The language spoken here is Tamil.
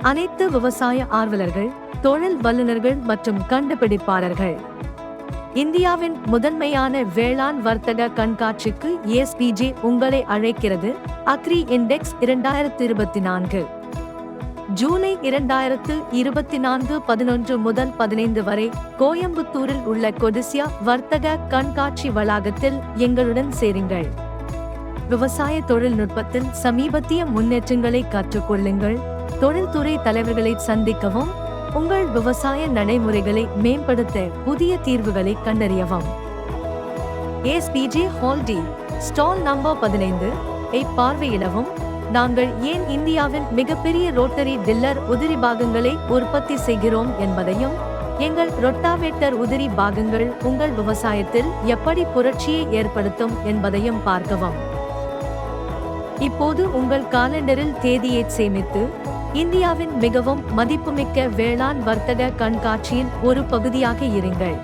அனைத்து விவசாய ஆர்வலர்கள், தொழில் வல்லுநர்கள் மற்றும் கண்டுபிடிப்பாளர்கள், இந்தியாவின் முதன்மையான வேளாண் வர்த்தக கண்காட்சிக்கு ஏஎஸ்பிஜே உங்களை அழைக்கிறது. அக்ரி இண்டெக்ஸ் 2024 ஜூலை 2024 11 முதல் 15 வரை கோயம்புத்தூரில் உள்ள கொடிசியா வர்த்தக கண்காட்சி வளாகத்தில் எங்களுடன் சேருங்கள். விவசாய தொழில்நுட்பத்தில் சமீபத்திய முன்னேற்றங்களை கற்றுக்கொள்ளுங்கள். தொழில்துறை தலைவர்களை சந்திக்கவும், உங்கள் விவசாய நடைமுறைகளை மேம்படுத்த புதிய தீர்வுகளை கண்டறியவும். ஏஎஸ்பிஜே ஹால் டி, ஸ்டால் நம்பர் 15 ஐ பார்வையிடவும். நாங்கள் ஏன் இந்தியாவின் மிகப்பெரிய ரோட்டரி டில்லர் உதிரி பாகங்களை உற்பத்தி செய்கிறோம் என்பதையும், எங்கள் ரொட்டாவேட்டர் உதிரி பாகங்கள் உங்கள் விவசாயத்தில் எப்படி புரட்சியை ஏற்படுத்தும் என்பதையும் பார்க்கவும். இப்போது உங்கள் காலண்டரில் தேதியை சேமித்து, இந்தியாவின் மிகவும் மதிப்புமிக்க வேளாண் வர்த்தக கண்காட்சியின் ஒரு பகுதியாக இருங்கள்.